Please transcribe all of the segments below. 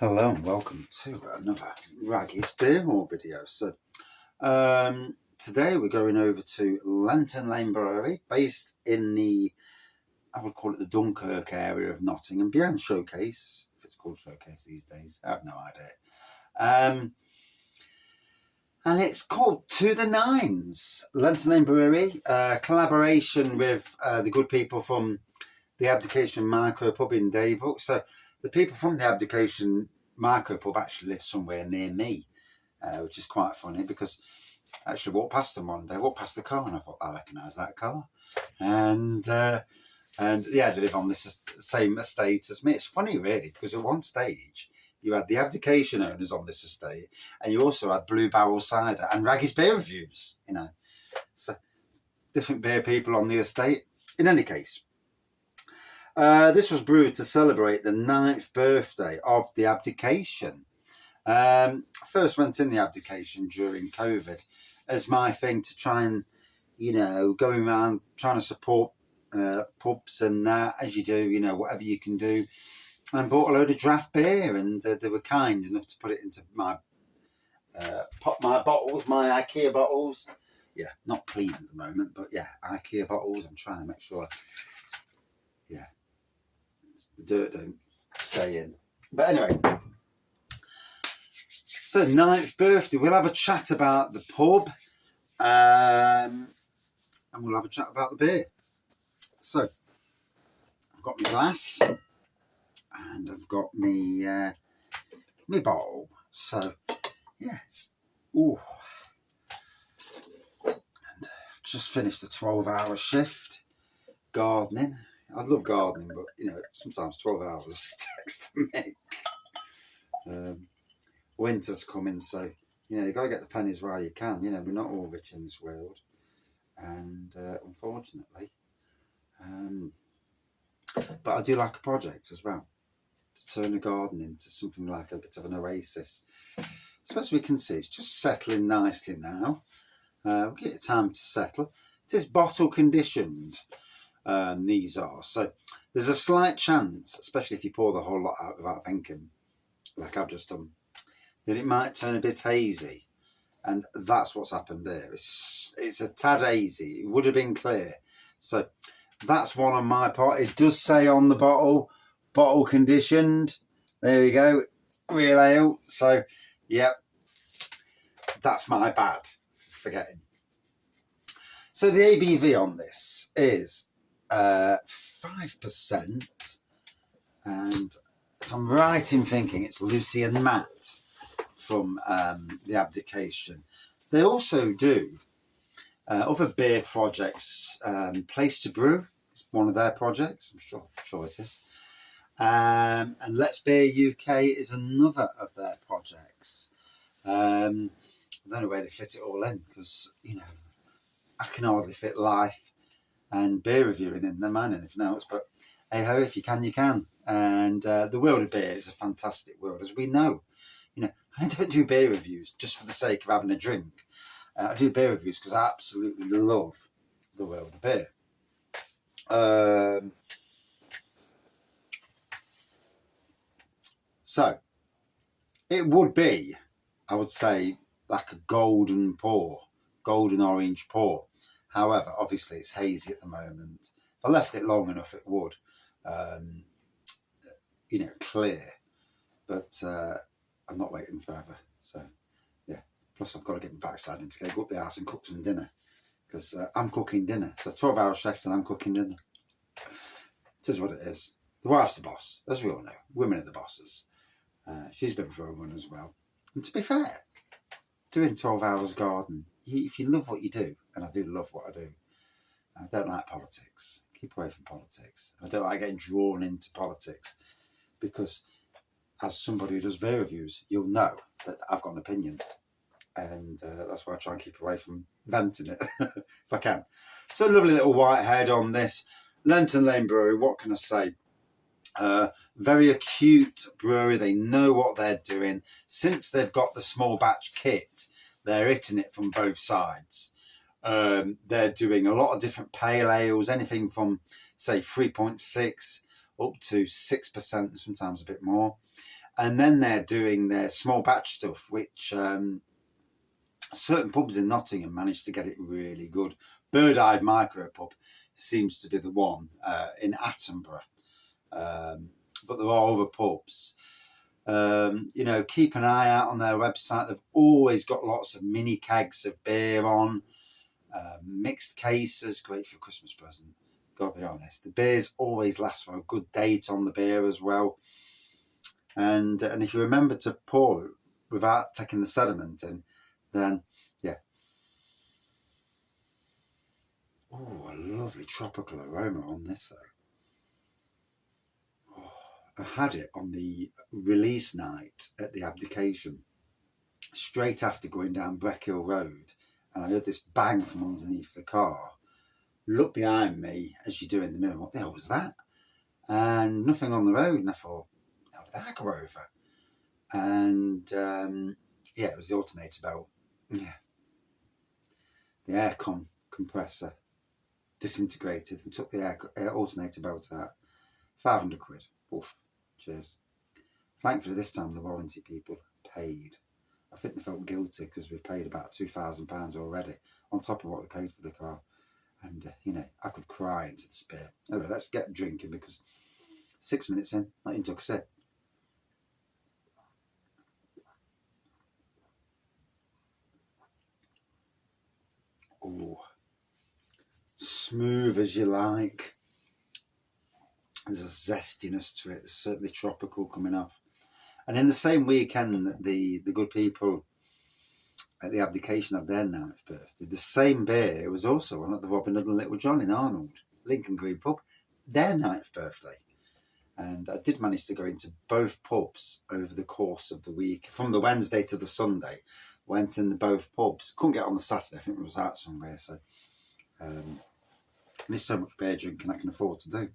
Hello and welcome to another Raggy's Beer Hall video. Today we're going over to Lenton Brewery, based in I would call it the Dunkirk area of Nottingham, behind Showcase, if it's called Showcase these days, I have no idea. And it's called To the Nines, Lenton Brewery, collaboration with the good people from the Abdication Micropub in Daybrook. So the people from the Abdication Micropub actually live somewhere near me, which is quite funny because I actually walked past them one day, walked past the car, and I thought, I recognise that car. And yeah, they live on this same estate as me. It's funny, really, because at one stage you had the Abdication owners on this estate, and you also had Blue Barrel Cider and Raggy's Beer Reviews, So different beer people on the estate. In any case, this was brewed to celebrate the 9th birthday of the Abdication. First went in the Abdication during COVID as my thing to try and, going around trying to support pubs and as you do, whatever you can do. And bought a load of draft beer, and they were kind enough to put it into my bottles, my IKEA bottles. Yeah, not clean at the moment, but yeah, IKEA bottles. I'm trying to make sure, the dirt don't stay in. But anyway, so 9th birthday. We'll have a chat about the pub, and we'll have a chat about the beer. So I've got my glass, and I've got my bottle. So yeah, ooh, and I've just finished a 12-hour shift gardening. I love gardening, but sometimes 12 hours takes to make. Winter's coming, so you got to get the pennies while you can. We're not all rich in this world, and unfortunately, but I do like a project as well, to turn a garden into something like a bit of an oasis. So as we can see, it's just settling nicely now. We'll get time to settle. It is bottle conditioned. These are, so there's a slight chance, especially if you pour the whole lot out without thinking, like I've just done, that it might turn a bit hazy, and that's what's happened here. It's a tad hazy. It would have been clear, so that's one on my part. It does say on the bottle conditioned. There we go, real ale. So yep, that's my bad for forgetting. So the ABV on this is 5%, and if I'm right in thinking, it's Lucy and Matt from the Abdication. They also do other beer projects. Place to Brew is one of their projects. I'm sure it is. And Let's Beer UK is another of their projects. I don't know where they fit it all in, because I can hardly fit life and beer reviewing in them and anything else, but hey ho, if you can, you can. And the world of beer is a fantastic world, as we know. I don't do beer reviews just for the sake of having a drink. I do beer reviews because I absolutely love the world of beer. So it would be, I would say, like a golden orange pour. However, obviously it's hazy at the moment. If I left it long enough, it would, clear. But I'm not waiting forever. So, yeah. Plus, I've got to get my backside in to go up the house and cook some dinner, because I'm cooking dinner. So 12 hours left and I'm cooking dinner. It is what it is. The wife's the boss, as we all know. Women are the bosses. She's been for a run as well. And to be fair, doing 12 hours garden, if you love what you do, and I do love what I do, I don't like politics. Keep away from politics. I don't like getting drawn into politics, because as somebody who does beer reviews, you'll know that I've got an opinion, and that's why I try and keep away from venting it if I can. So lovely little white head on this Lenton Brewery. What can I say? Very acute brewery. They know what they're doing. Since they've got the small batch kit, they're hitting it from both sides. They're doing a lot of different pale ales, anything from, say, 3.6 up to 6%, sometimes a bit more. And then they're doing their small batch stuff, which certain pubs in Nottingham managed to get it really good. Bird-Eyed Micropub seems to be the one in Attenborough. But there are other pubs. Keep an eye out on their website. They've always got lots of mini kegs of beer on. Mixed cases, great for a Christmas present. Gotta be honest. The beers always last for a good date on the beer as well. And if you remember to pour it without taking the sediment in, then yeah. Oh, a lovely tropical aroma on this though. I had it on the release night at the Abdication, straight after going down Breckhill Road, and I heard this bang from underneath the car. Looked behind me, as you do in the mirror, what the hell was that? And nothing on the road, and I thought, how did that go over? And it was the alternator belt. Yeah. The air compressor disintegrated and took the air alternator belt out. 500 quid. Oof. Cheers. Thankfully, this time the warranty people paid. I think they felt guilty because we've paid about £2,000 already on top of what we paid for the car. And, I could cry into the spear. Anyway, let's get drinking because 6 minutes in, not even took a sip. Oh, smooth as you like. There's a zestiness to it. There's certainly tropical coming off. And in the same weekend, the good people at the Abdication of their 9th birthday, the same beer was also on at the Robin Hood and Little John in Arnold, Lincoln Green Pub, their 9th birthday. And I did manage to go into both pubs over the course of the week, from the Wednesday to the Sunday. Went in both pubs. Couldn't get on the Saturday, I think it was out somewhere. So there's so much beer drinking I can afford to do,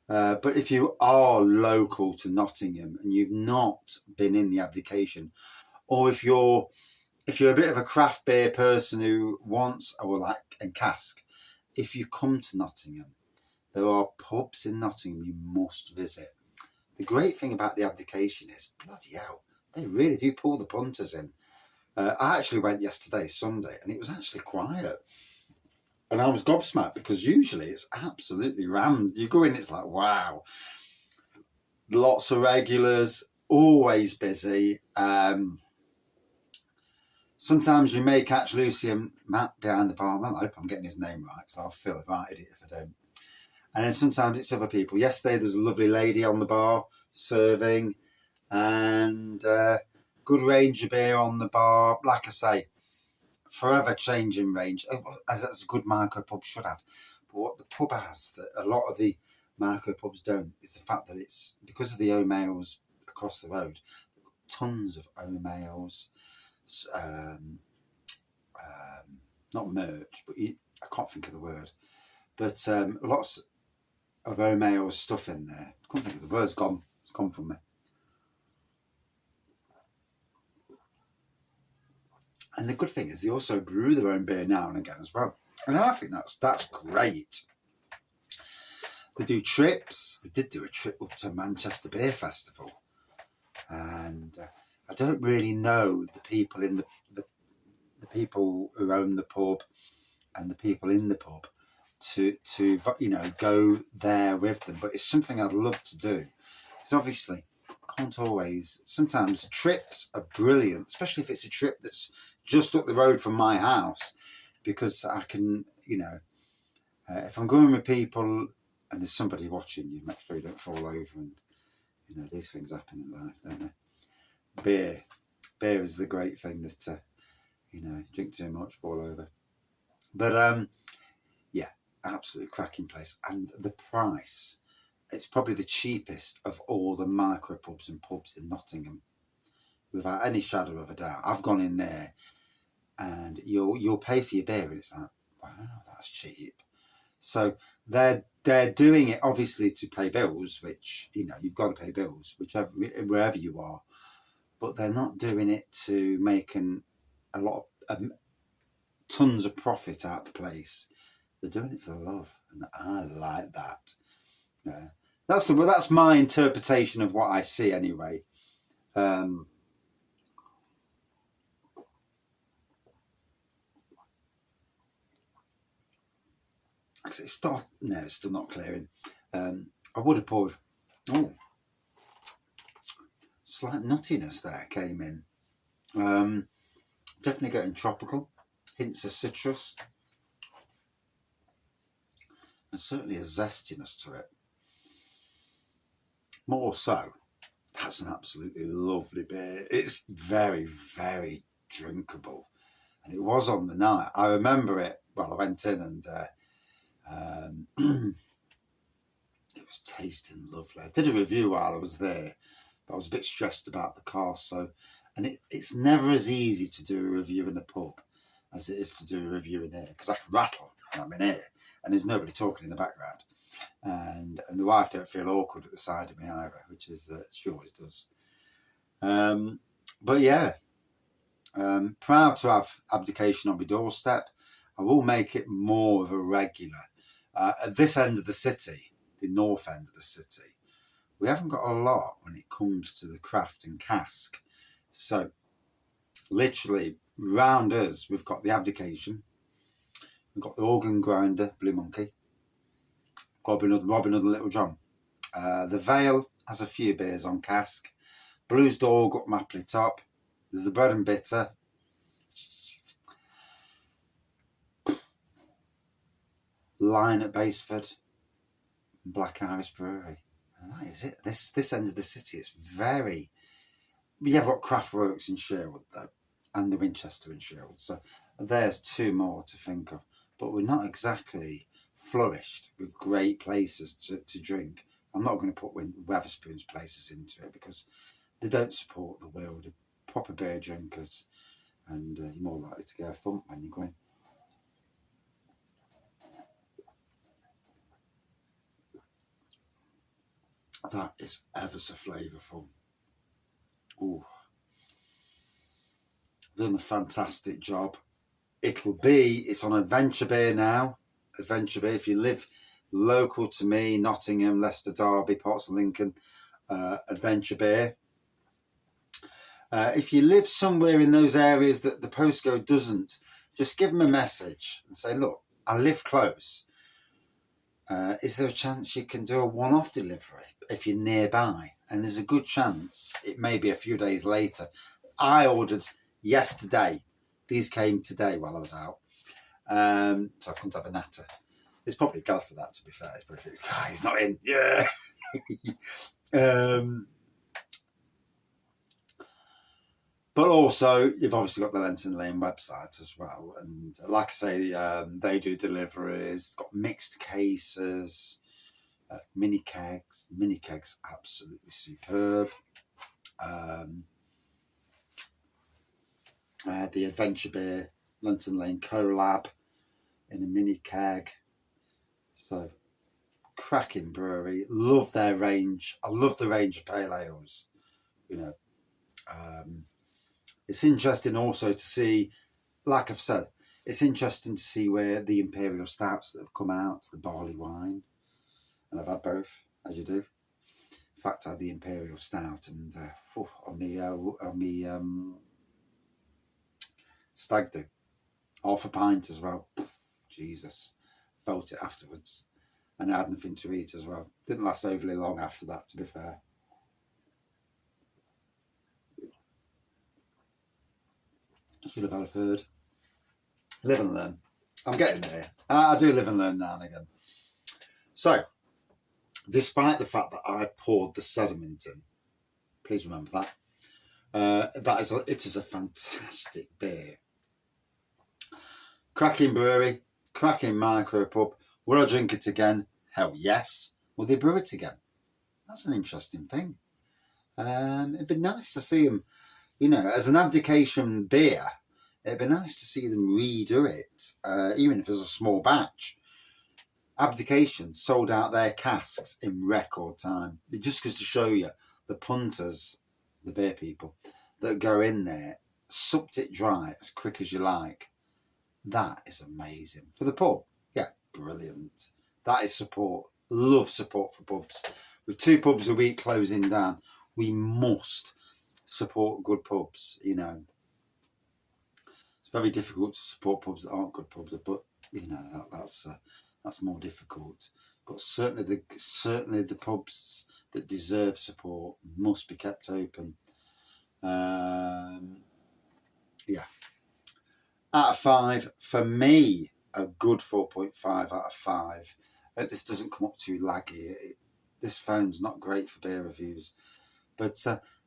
But if you are local to Nottingham and you've not been in the Abdication, or if you're a bit of a craft beer person who wants and cask, if you come to Nottingham, there are pubs in Nottingham you must visit. The great thing about the Abdication is, bloody hell, they really do pull the punters in. I actually went yesterday, Sunday, and it was actually quiet. And I was gobsmacked because usually it's absolutely rammed. You go in, it's like, wow. Lots of regulars, always busy. Sometimes you may catch Lucy and Matt behind the bar. I hope I'm getting his name right because I'll feel a right idiot if I don't. And then sometimes it's other people. Yesterday there was a lovely lady on the bar serving and good range of beer on the bar. Like I say, forever changing range, as a good Micropub should have. But what the pub has that a lot of the Micropubs don't is the fact that it's, because of the old males across the road, tons of old males, not merch, but I can't think of the word, but lots of old males stuff in there. I can't think of the word's gone. It's gone from me. And the good thing is they also brew their own beer now and again as well. And I think that's great. They do trips. They did do a trip up to Manchester Beer Festival. And I don't really know the people in the people who own the pub and the people in the pub to go there with them. But it's something I'd love to do. Because obviously, can't always. Sometimes trips are brilliant, especially if it's a trip that's just up the road from my house, because I can, if I'm going with people and there's somebody watching you, make sure you don't fall over, and these things happen in life, don't they? Beer is the great thing that drink too much, fall over. But absolute cracking place, and the price. It's probably the cheapest of all the Micropubs and pubs in Nottingham, without any shadow of a doubt. I've gone in there, and you'll pay for your beer, and it's like, wow, that's cheap. So they're doing it obviously to pay bills, which you've got to pay bills, wherever you are, but they're not doing it to make a lot of tons of profit out of the place. They're doing it for the love, and I like that. That's my interpretation of what I see anyway. It's still not clearing. I would have poured. Oh, slight nuttiness there came in. Definitely getting tropical, hints of citrus, and certainly a zestiness to it. More so, that's an absolutely lovely beer. It's very, very drinkable, and it was on the night. I remember it. Well, I went in and it was tasting lovely. I did a review while I was there, but I was a bit stressed about the cost. And it's never as easy to do a review in a pub as it is to do a review in here, because I can rattle when I'm in here and there's nobody talking in the background, and the wife don't feel awkward at the side of me either, which is she always does. But yeah, proud to have Abdication on my doorstep. I will make it more of a regular. At this end of the city, the north end of the city, we haven't got a lot when it comes to the craft and cask. So literally round us, we've got the Abdication, we've got the Organ Grinder, Blue Monkey, Robin Hood and Little John. The Vale has a few beers on cask. Blues Dog up Mapley Top. There's the Bread and Bitter. Line at Baseford. Black Iris Brewery. And that is it. This end of the city is very... We have got Craftworks in Sherwood though, and the Winchester in Sherwood. So there's two more to think of. But we're not exactly flourished with great places to drink. I'm not going to put Wetherspoon's places into it because they don't support the world of proper beer drinkers, and you're more likely to get a thump when you go in. That is ever so flavourful. Ooh. Done a fantastic job. It's on Adventure Beer now. Adventure Beer, if you live local to me, Nottingham, Leicester, Derby, parts of Lincoln, Adventure Beer. If you live somewhere in those areas that the postcode doesn't, just give them a message and say, look, I live close. Is there a chance you can do a one-off delivery if you're nearby? And there's a good chance it may be a few days later. I ordered yesterday. These came today while I was out. So I couldn't have a natter. There's probably a gal for that, to be fair. But if it's, he's not in. Yeah. But also, you've obviously got the Lenton Lane website as well. And like I say, they do deliveries, got mixed cases, mini kegs. Mini kegs, absolutely superb. The Adventure Beer Lenton Lane collab in a mini keg. So, cracking brewery. Love their range. I love the range of pale ales. You know, it's interesting also to see, like I've said, it's interesting to see where the imperial stouts that have come out, the barley wine, and I've had both, as you do. In fact, I had the imperial stout and on me stag do, half a pint as well. Jesus, felt it afterwards, and I had nothing to eat as well. Didn't last overly long after that, to be fair. Should have had a third. Live and learn. I'm getting there. I do live and learn now and again. So, despite the fact that I poured the sediment in, please remember that. It is a fantastic beer. Cracking brewery, cracking micropub. Will I drink it again? Hell yes. Will they brew it again? That's an interesting thing. It'd be nice to see them, as an Abdication beer. It'd be nice to see them redo it, even if it's a small batch. Abdication sold out their casks in record time. It just goes to show you the punters, the beer people, that go in there, supped it dry as quick as you like. That is amazing. For the pub, yeah, brilliant. That is support. Love support for pubs. with 2 pubs a week closing down, we must support good pubs. You know, it's very difficult to support pubs that aren't good pubs, but you know that's more difficult. But certainly the pubs that deserve support must be kept open. Yeah. Out of 5 for me, a good 4.5 out of 5. This doesn't come up too laggy. This phone's not great for beer reviews, but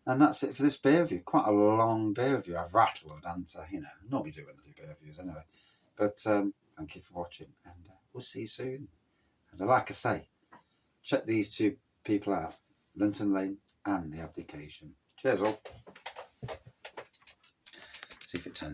and that's it for this beer review. Quite a long beer review. I've rattled, and you know, nobody do when I do beer reviews anyway. But thank you for watching, and we'll see you soon. And like I say, check these 2 people out, Lenton Lane and the Abdication. Cheers all. See if it turns.